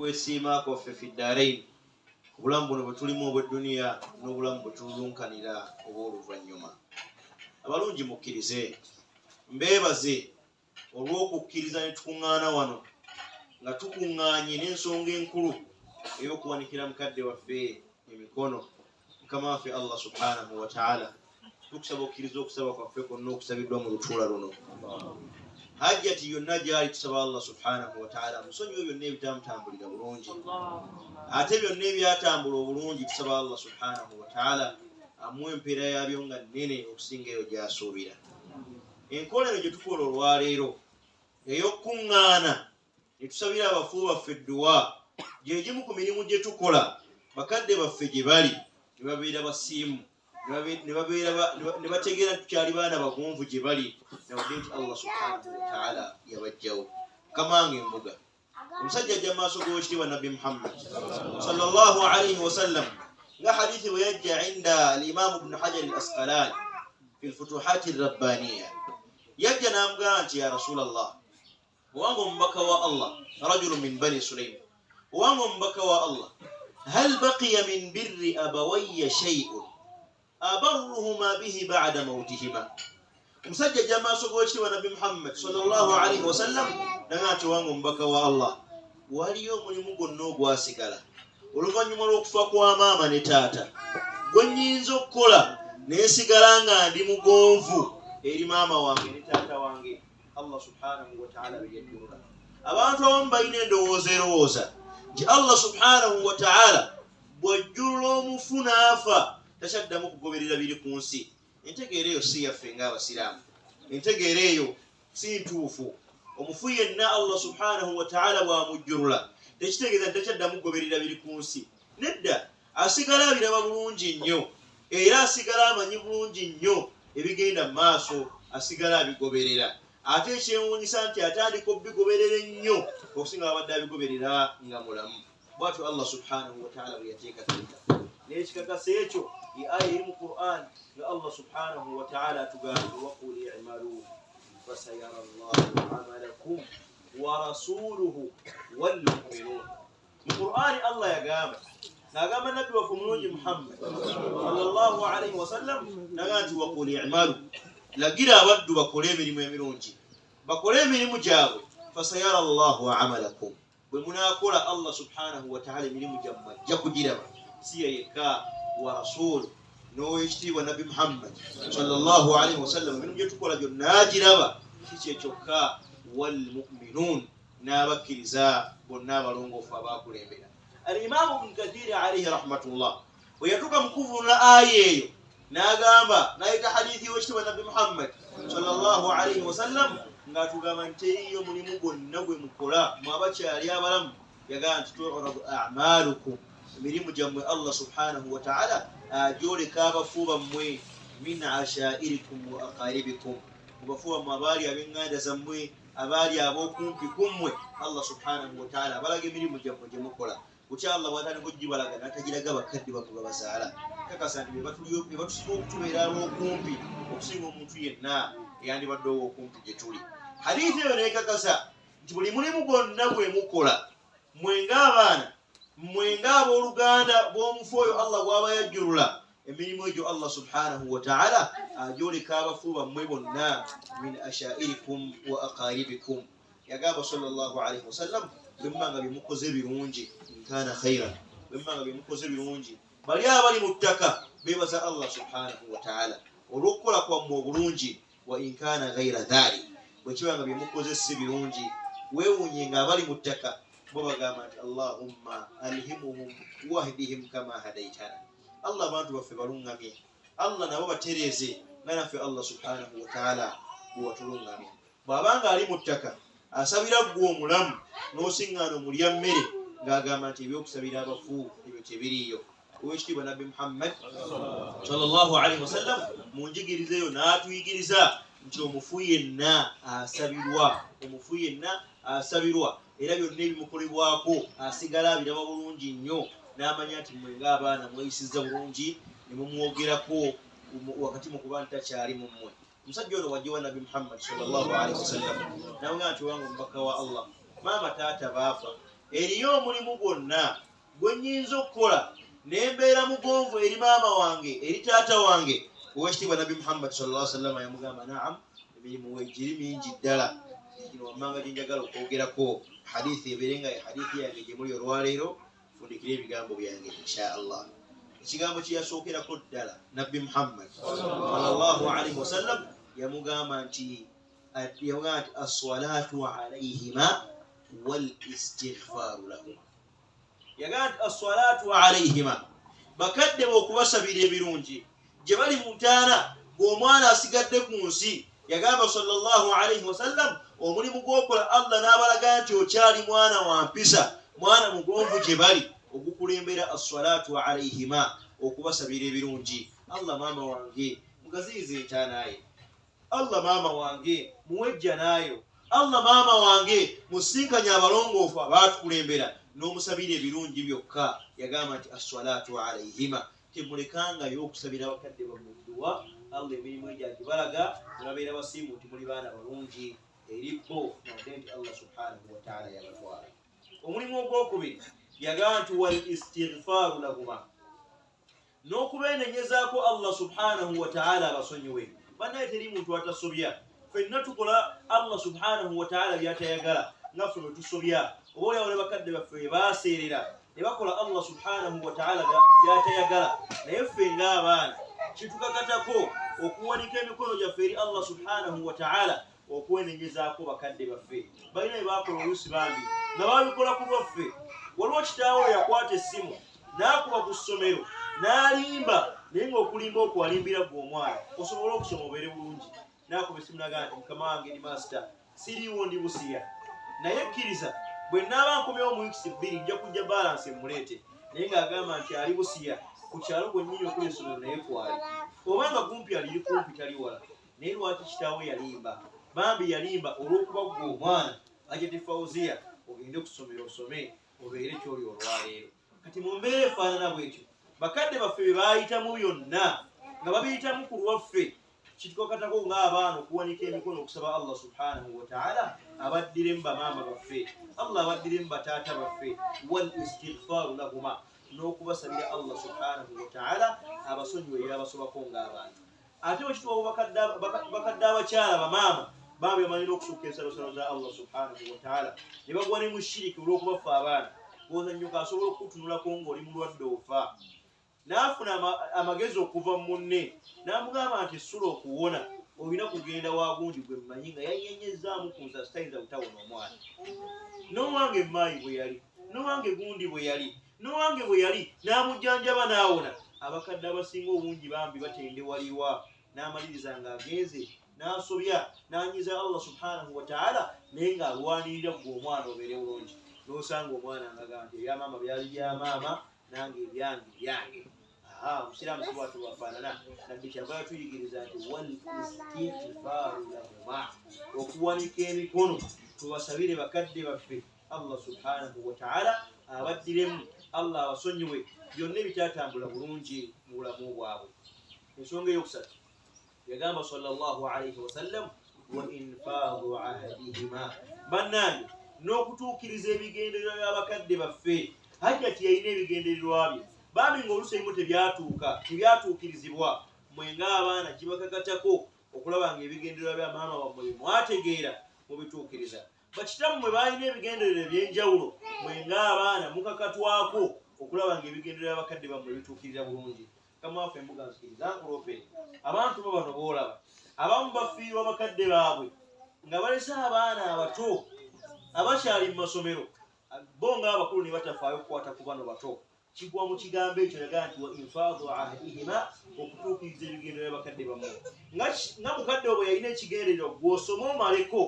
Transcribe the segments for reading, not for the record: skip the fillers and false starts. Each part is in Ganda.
kwesiima kwaffe fi ddarain obulamu buno bwe tulimu obw'edduniya n'obulamu bwe tulunkanira obw'oluvannyuma. Abalungi mukkirize mbeebaze olw'okukkiriza ne tukuŋŋaana wano nga tukuŋŋaanye n'ensonga enkulu ey'okuwanikira mukadde waffe emikono. Mukama waffe Allah subhanahu wa ta'ala tukusaba okkiriza okusaba kwaffe kwonna okusabiddwa mu lutuula luno. Hajjati yonna gyali tusaba Allah subhanahu wa ta'ala musonyiwe byonna ebitamutambulira bulungi, ate byonna ebyatambula obulungi tusaba Allah subhanahu wa ta'ala amuwe empeera yabyo nga nnene okusinga eyo gy'asuubira. Enkolero gye tukola olwaleero ey'okkuŋŋaana ne tusabira abafu baffe edduwa gye gimu ku mirimu gye tukola. Bakadde baffe gye bali ne babeera basiimu ne bategeera tukyali baana bagonvu gye bali nawadde nti Allah subhanahu wa ta'ala yabajjawo. Kamange embuga omusajja ajja maaso g'owekitiibwa Nabbi Muhammad sallallahu alayhi wa sallam nga hadithi bwe yajja inda al-Imam Ibn Hajar al-Asqalani fi al-Futuhat ar-Rabbaniya, yajja n'amugamba nti ya Rasulallah, owange omubaka wa Allah, rajulun min bani Sulaym, owange omubaka wa Allah, hal baqiya min birri abawayya shay'un abarruhuma bihi ba'da mawtihima. Omusajja ajja maaso g'owekitiibwa Nabbi Muhammad sallallahu alayhi wa sallam n'agamba nti owange omubaka wa Allah, waliyo omulimu gwonna ogwasigala oluvannyuma lw'okufa kwa maama ne taata gwe nnyinza okukola neesigala nga ndi mugonvu eri maama wange ne taata wange? Allah subhanahu wa ta'ala byeyaddula. Abantu abamu balina endowooza erowooza nti Allah subhanahu wa ta'ala bw'ajjulula omufu n'afa takyaddamu kugoberera biri ku nsi. Entegeera eyo si yaffe ng'Abasiraamu, entegeera eyo si ntuufu. Omufu yenna Allah subhanahu wa ta'ala bw'amujjulula tekitegeeza nti takyaddamu kugoberera biri ku nsi. Nedda, asigala abiraba bulungi nnyo era asigala amanyi bulungi nnyo ebigenda mu maaso, asigala abigoberera. Ate ekyewuunyisa nti atandika obigoberera ennyo okusinga abadde abigoberera nga mulamu. Bw'atyo Allah subhanahu wa ta'ala bwe yateekateeka n'ekikakasa ekyo ye aya eri mu Qur'an nga Allah subhanahu wa ta'ala atugamba waqul i'malu fasayara Allahu 'amalakum wa rasuluhu wal mu'minun. Mu Qur'an Allah yagamba n'agamba nabbi waffe omulungi Muhammad sallallahu alayhi wa sallam n'agamba nti waqul i'malu, lagira abaddu bakole emirimu emirungi, bakole emirimu gyabwe. Fasayara Allahu 'amalakum, bwe munaakola Allah subhanahu wa ta'ala emirimu gyammwe ajja kugiraba. Si ye yekka, wa rasulu n'owekitiibwa Nabbi Muhammad sallallahu alayhi wa sallam emirimu gye tukola gyonna agiraba. Si kye kyokka, wal mu'minun, n'abakkiriza bonna abalongoofu abaakulembera. Al-Imam Ibn Kathir alayhi rahmatullah bwe yatuuka mu kuvunula aya eyo n'agamba n'ayita hadithi y'owekitiibwa Nabbi Muhammad sallallahu alayhi wa sallam ng'atugamba nti teriyo mulimu gwonna gwe mukola mu abakyali abalamu, yagamba nti tu'radu a'malukum, emirimu gyammwe Allah subhanahu wa ta'ala agyoleka abafu bammwe min ashairikum wa aqaribikum, mu bafu bammwe abaali ab'eŋŋanda zammwe, abaali ab'okumpi kummwe. Allah subhanahu wa ta'ala abalaga emirimu gyammwe gye mukola. Kutya Allah bw'atandika okugibalaga n'atagiraga bakadde bammwe babazaala. Kakasa nti be batusinga okutubeera ab'okumpi okusinga omuntu yenna eyandibadde ow'okumpi gye tuli. Hadithi eyo neekakasa nti buli mulimu gwonna gwe mukola mmwe ng'abaana, mmwe ng'abooluganda bw'omufu oyo Allah bw'aba yajjulula, emirimu egyo Allah subhanahu wa ta'ala agyoleka abafu bammwe bonna min ashairikum wa aqaribikum. Yagamba sallallahu alayhi wa sallam, bwe mmanga bye mukoze birungi, nkana khairan, bwe mmanga bye mukoze birungi, bali abali mu ttaka beebaza Allah subhanahu wa ta'ala olw'okukola kwammwe obulungi. Wa inkana ghaira dhalik, bwe kibanga bye mukoze si birungi, weewuunye ng'abali mu ttaka bo bagamba nti Allahumma alhimuhum wahdihim kama hadaitana. Allah abantu baffe balungamye, Allah nabo batereeze nga naffe Allah subhanahu wa ta'ala bwe watulungamye. Bw'abanga ali mu ttaka asabira ggwe omulamu n'osiŋŋaana omulya mmere ng'agamba nti ebyokusabira abafu ebyo tebiriiyo. Owekitiibwa Nabbi Muhammad sallallahu alayhi wa sallam mu njigiriza eyo n'atuyigiriza nti omufu yenna asabirwa, omufu yenna asabirwa, era byonna ebimukolebwako asigala abiraba bulungi nnyo n'amanya nti mmwe ng'abaana mweyisizza bulungi ne mumwogerako wakati mu kuba nti takyali mu mmwe. Omusajja ono wajjiwa Nabbi Muhammad sallallahu alayhi wa sallam n'amugamba nti owange omubaka wa Allah, maama taata baafa eriyo omulimu gwonna gwe nnyinza okukola ne mbeera mugonvu eri maama wange eri taata wange owekitiibwa nabbi Muhammad sallallahu alaihi wasallam yamugamba naam emirimu wegiri mingi ddala kino wammanga gye njagala okwogerako hadithi ebeerenga hadithi yange gye muli olwaleero fundikira ebigambo byange insha Allah. Ekigambo kye yasookerako ddala nabbi Muhammad sallallahu alaihi wasallam yamugamba nti as-salatu alayhima wal istighfaru lahum. Yagamba nti as-salatu alayhima bakadde okubasabira ebirungi gye bali mu ntaana ng'omwana asigadde ku nsi. Yagamba sallallahu alaihi wasallam omulimu gw'okola Allah n'abalaga nti okyali mwana wa mpisa mwana mugonvu gye bali ogukulembera as-salatu alayhima okubasabira ebirungi. Allah maama wange mugaziyize entaana ye, Allah maama wange muwejja naayo, Allah maama wange musinkanya abalongoofu abaatukulembera n'omusabira ebirungi byokka. Yagamba nti as-salatu alayhima temulekangayo okusabira bakadde bammwe dduwa. Allah emirimu egyo agibalaga mulabeera basiimu nti muli baana balungi eri bo nadde nti Allah subhanahu wa ta'ala yabatwala. Omulimu ogwokubiri yagamba nti wal istighfaru lahuma, n'okubeenenyezaako Allah subhanahu wa ta'ala abasonyiwe. Bannaye teri muntu atasobya, ffenna tukola Allah subhanahu wa ta'ala by'atayagala nga ffe bwe tusobya. Oboolyawo ne bakadde baffe bwe baaseerera ne bakola Allah subhanahu wa ta'ala by'atayagala, naye ffe ng'abaana kitukakatako okuwanika emikono gyaffe eri Allah subhanahu wa ta'ala okwenenyezaako bakadde baffe. Balina bye baakola oluusi bambi nga babikola ku lwaffe. Waliwo kitaawe yakwata essimu n'akuba ku ssomero n'alimba, naye ng'okulimba okwalimbira gwe omwana osobola okusoma obeere bulungi. N'akuba essimu n'agamba nti mukama wange ndi masita siriiwo ndi busiya, naye kkiriza bwe nnaaba nkomyewo mu wiikisi 2 nja kujja balansi emuleete. Naye ng'agamba nti ali busiya ku kyalo gwennyini okuli essomero naye kwali, obanga kumpi aliri kumpi tali wala. Naye lwaki kitaawe yalimba? Bambi yalimba olw'okuba gwe omwana Ajeti Fauziya ogende ku ssomero osome obeere kyoli olwaleero. Kati mu mbeera efaanana bwetyo bakadde baffe bye baayitamu byonna nga babiyitamu ku lwaffe, kitukakatako ng'abaana okuwanika emikono okusaba Allah subhanahu wa ta'ala abaddiremu bamaama baffe, Allah abaddiremu bataata baffe, wal istighfaru lahuma, n'okubasabira Allah subhanahu wa ta'ala abasonyiwe era abasobako ng'abantu. Ate bwe kituwa bakadde abakyala bamaama bambi bamanira okusukka ensalosalo za Allah subhanahu wa ta'ala ne bagwa ne mu shiriki olw'okubaffa abaana. Bw'ozannyuka asobola okukutunulako ng'oli mulwadde ofa, n'afuna amagezi okuva mu munne n'amugamba nti essula okuwona olina kugenda wa gundi gwe mmanyi nga yanyenyezzaamu ku nsa sitayinza butawona omwana. N'owange maayi bwe yali, n'owange gundi bwe yali, n'owange bwe yali, n'amujjanjaba n'awona. Abakadde abasinga obungi bambi batendewalirwa, n'amaliriza ng'agenze n'asobya n'anyiza Allah subhanahu wa ta'ala naye ng'alwanirira gwe omwana obeere bulungi. N'osanga omwana ng'agamba nti ebya maama byali bya maama nange ebyange byange. Omusiraamu si bwatyo bwafaanana. Nabbi kyava yatuyigiriza nti wal istighfaru lahuma, okuwanika emikono tubasabire bakadde baffe Allah subhanahu wa ta'ala abaddiremu, Allah abasonyiwe byonna ebitatambula bulungi mu bulamu bwabwe. Ensonga eyokusatu yagamba sallallahu alaihi wasallam wa infaadhu ahdihima, bannange n'okutuukiriza ebigendererwa by'abakadde baffe. Hajjati yalina ebigendererwa bye bambi ng'oluusi ebimu tebyatuukirizibwa. Mmwe ng'abaana kibakakatako okulaba nga ebigendererwa bya maama wammwe bye mwategeera mubituukiriza. Bakitammwe baalina ebigendererwa eby'enjawulo, mmwe ng'abaana mukakatwako okulaba nga ebigendererwa by'abakadde bammwe bituukirira bulungi. Kamwaffe embuga nsikiriza nkulope abantu bo bano boolaba abamu bafiirwa bakadde baabwe nga balese abaana abato abakyali mu masomero, bo ng'abakulu ne batafaayo okukwata ku bano bato. Kigwa mu kigambo ekyo yagamba nti wa infaadhu ahdihima, okutuukiriza ebigendererwa by'abakadde bammwe. Nga mukadde bwe yalina ekigendererwa gw'osoma omaleko,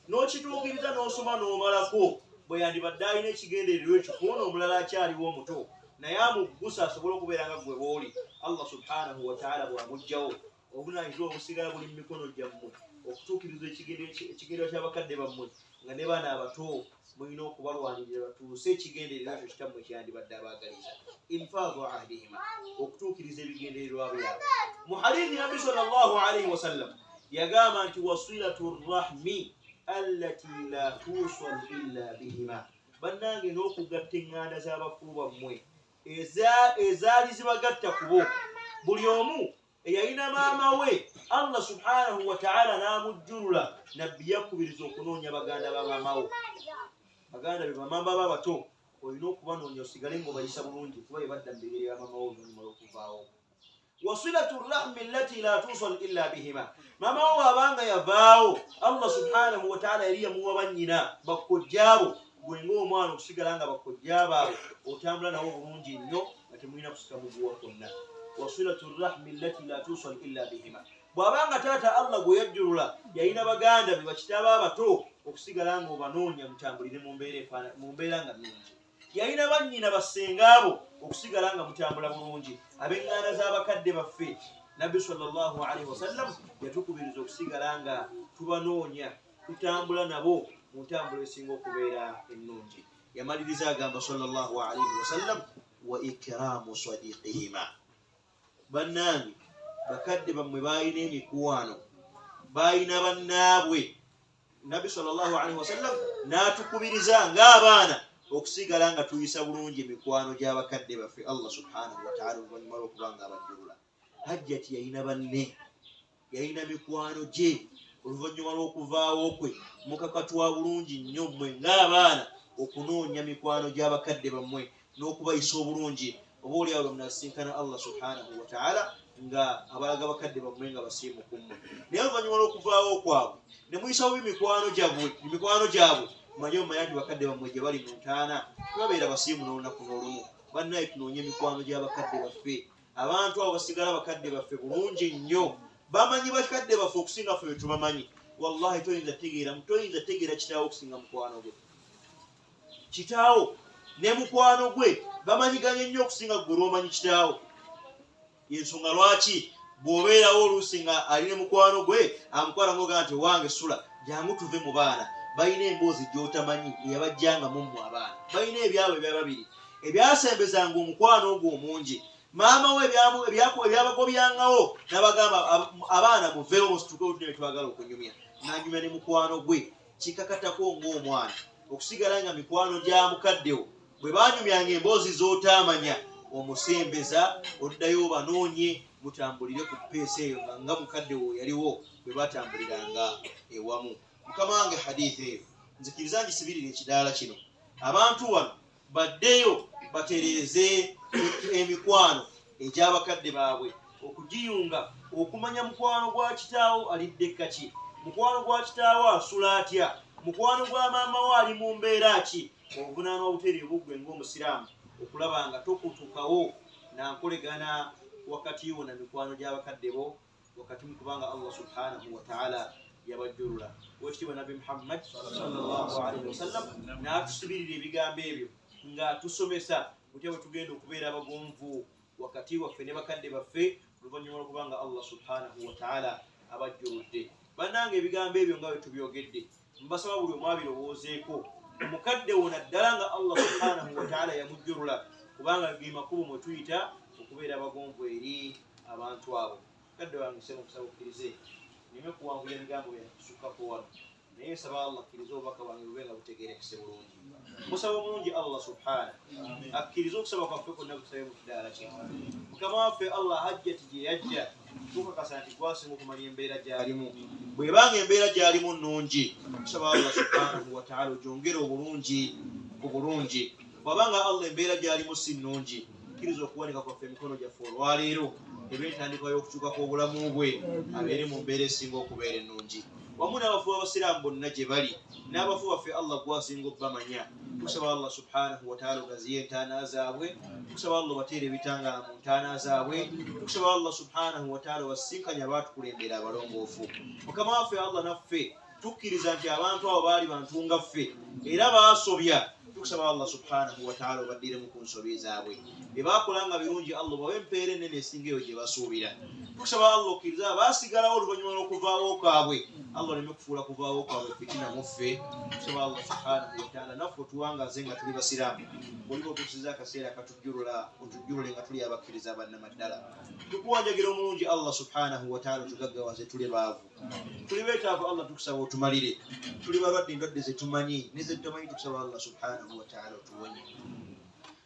n'okituukiriza n'osoma n'omalako, bwe yandibadde alina ekigendererwa ekyo kubona omulala akyaliwo omuto naye amuggusa asobole okubeera nga gwe booli. Allah subhanahu wa ta'ala bw'amuggyawo obunaanyizibwa obusigala buli mu mikono gyammwe okutuukiriza ekigendererwa ky'abakadde bammwe, nga ne baana abato mulina okubalwanirira batuuse ekigendererwa ekyo kitammwe kyandibadde abaagaliza. Infaadhu ahdihima, okutuukiriza ebigendererwa byabwe. Mu hadithi Nabbi sallallahu alaihi wasallam yagamba nti wasilatu rrahmi allati la tusal illa bihima, bannange n'okugatta eŋŋanda z'abafu bammwe ezaali zibagatta kubo buli omu eyalina maama we Allah subhanahu wa ta'ala n'amujjulula nabbi yakubiriza okunoonya baganda ba maama wo baganda be bamamba babato olina okubanoonya osigale ng'obayisa bulungi kuba ebadda mu bigere ya maama wo oluvannyuma lw'okuvaawo wasilatu rahmi allati la tusal illa bihima maama wo abanga yavaawo Allah subhanahu wa ta'ala yali yamuwa bannyina bakkojjaabo gwe ng'omwana okusigala nga bakkojjaabaabo otambula nawo bulungi nnyo nga temulina kusika muguwa kwonna wasilatu rahmi allati la tusal illa bihima bw'abanga taata Allah gwe yajjulula yalina baganda be bakitaaba abato okusigala ng'obanoonya mutambulire mu mbeera nga nnungi yalina bannyina bassengaabo okusigala nga mutambula bulungi ab'eŋŋanda z'abakadde baffe nabbi sallallahu alaihi wasallam yatukubiriza okusigala nga tubanoonya tutambula nabo mu ntambula esinga okubeera ennungi yamaliriza agamba sallallahu alaihi wasallam wa ikramu sadiqihima bannange bakadde bammwe balina emikwano balina bannaabwe nabbi sallallahu alaihi wasallam n'atukubiriza ng'abaana okusigala nga tuyisa bulungi emikwano gy'abakadde baffe Allah subhanahu wa ta'ala oluvannyuma lw'okuba nga abajjulula hajjati yalina banne yalina mikwano gye oluvannyuma lw'okuvaawo kwe mukakatwa bulungi nnyo mmwe ng'abaana okunoonya mikwano gy'abakadde bammwe n'okubayisa obulungi oba oliawo munasinkana Allah subhanahu wa ta'ala nga abalaga bakadde bammwe nga basiimuku mmwe naye oluvannyuma lw'okuvaawo kwabwe ne muyisa bubi mikwano gyabwe manye omanya nti bakadde bammwe gye bali mu ntaana tebabeera basiimu n'olunaku n'olumu bannaye tunoonye emikwano gy'abakadde baffe abantu abo basigala bakadde baffe bulungi nnyo bamanyi bakadde baffe okusinga ffe bwe tubamanyi wallahi toyinza tegeera kitaawo okusinga mukwano gwe kitaawo ne mukwano gwe bamanyiganye nnyo okusinga gwe lw'omanyi kitaawo yensonga lwaki bw'obeerawo oluusi nga ali ne mukwano gwe amukwala ng'ogaa nti wange sula jangu tuve mu baana balina emboozi gy'otamanyi eyabajjanga mu mmwe abaana balina ebyabo ebya babiri ebyasembezanga omukwano ogwo omungi maama we ebyabagobyangawo n'abagamba abaana muveewo musituke olutune twagala okunyumya n'anyumya ne mukwano gwe kikakatako ng'omwana okusigala nga mikwano gya mukaddewo bwe banyumyanga emboozi z'otaamanya omusembeza oddayo banoonye mutambulire ku peesa eyo nga mukaddewo yaliwo bwe batambuliranga ewamu mukama wange hadithi eyo nzikiriza ngisibirira ekidaala kino abantu wano baddeyo batereeze emikwano egy'abakadde baabwe okugiyunga okumanya mukwano gwa kitaawo alidde kaki mukwano gwa kitaawo asula atya mukwano gwa maama wo ali mu mbeera ki obuvunaanwa obutereevu gwe ng'omusiraamu okulaba nga tokutukawo nankolegana wakati wo na mikwano gy'abakadde bo wakati mu kubanga Allah subhanahu wa ta'ala yabajjulula wekitiibwa nabbi Muhammad sallallahu alaihi wasallam n'atusibirira ebigambo ebyo nga tusomesa kutya bwe tugenda okubeera abagonvu wakati waffe ne bakadde baffe oluvannyuma lw'okubanga Allah subhanahu wa ta'ala abajjuludde bannange ebigambo ebyo nga bwe tubyogedde mbasaba buli omu abirowoozeeko omukadde wona ddala nga Allah subhanahu wa ta'ala yamujjulula kubanga ge makubo mwe tuyita okubeera abagonvu eri abantu abo kadde wange sema okusaba okkirize nime kuwangula ebigambo byakusukkako wano naye nsaba Allah akkirize obubaka bwange bube nga butegeerekese bulungi musaba omulungi Allah subhanahu akkirize okusaba kwaffe kwonna kusabe mu kidaala kye mukama waffe Allah hajjati gye yajja tukakasa nti gwasinga okumanya embeera gy'alimu bwebanga embeera gy'alimu nnungi tusaba Allah subhanahu wa ta'ala ogyongere obulungi bwabanga Allah embeera gy'alimu si nnungi akkiriza okuwanika kwaffe emikono gyaffe olwaleero ebyentandikwa y'okukyuka kw'obulamu bwe abeere mu mbeera esinga okubeera ennungi wamu n'abafu b'abasiraamu bonna gye bali n'abafu baffe Allah gwasinga okubamanya tusaba Allah subhanahu wa ta'ala ogaziye entaana zaabwe tusaba Allah bateera ebitangaala mu ntaana zaabwe tusaba Allah subhanahu wa ta'ala wasinkanya abaatukulembera abalongoofu mukama waffe Allah naffe tukkiriza nti abantu abo baali bantu nga ffe era baasobya tukusaba Allah subhanahu wa ta'ala obaddiremu ku nsobi zaabwe bye baakolanga birungi Allah bawe empeera ennene esinga eyo gye basuubira tukusaba Allah okkiriza baasigalawo oluvannyuma lw'okuvaawo kaabwe Allah nimekufuula kuvaawo kwabwe fitina muffe tusaba Allah subhanahu wa ta'ala naffe tuwangaze nga tuli basiraamu mulimu tusiza akaseera katujjulula otujjulule nga tuli abakkiriza bannamaddala tukuwanjagira omulungi Allah subhanahu wa ta'ala tugaggawaze tuli baavu tuli beetaavu Allah tukusaba otumalire tuli balwadde endwadde ze tumanyi ne ze tumanyi tukusaba Allah subhanahu wa ta'ala otuwonye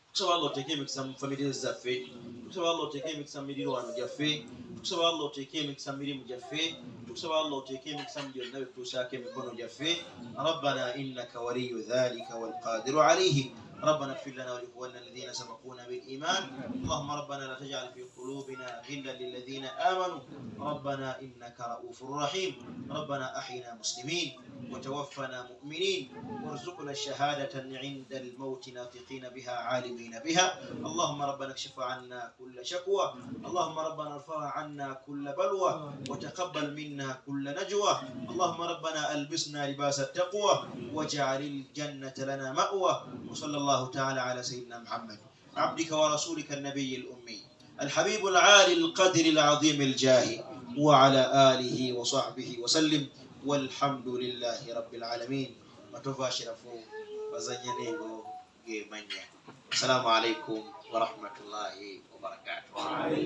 tukusaba Allah oteeke emikisa mu famire zaffe tukusaba Allah oteeke emikisa mu mirirwano gyaffe tukusaba Allah oteeke emikisa mu mirimu gyaffe tukusaba Allah oteeke emikisa mu byonna bye tutuusaako emikono gyaffe rabbana innaka waliyu dhalika walqadiru alayhi ربنا اغفر لنا ولإخواننا الذين سبقونا بالإيمان اللهم ربنا لا تجعل في قلوبنا غلا للذين آمنوا ربنا إنك رؤوف رحيم ربنا أحينا مسلمين وتوفنا مؤمنين وارزقنا الشهادة عند الموت ناطقين بها عالمين بها اللهم ربنا اكشف عنا كل شكوى اللهم ربنا ارفع عنا كل بلوى وتقبل منا كل نجوى اللهم ربنا ألبسنا لباس التقوى واجعل الجنة لنا مأوى وصلى الله تعالى على سيدنا محمد عبدك ورسولك النبي الأمي الحبيب العالي القدر العظيم الجاه وعلى آله وصحبه وسلم والحمد لله رب العالمين وتفاشرفوا وزنينيغو جيمانيا السلام عليكم ورحمة الله وبركاته.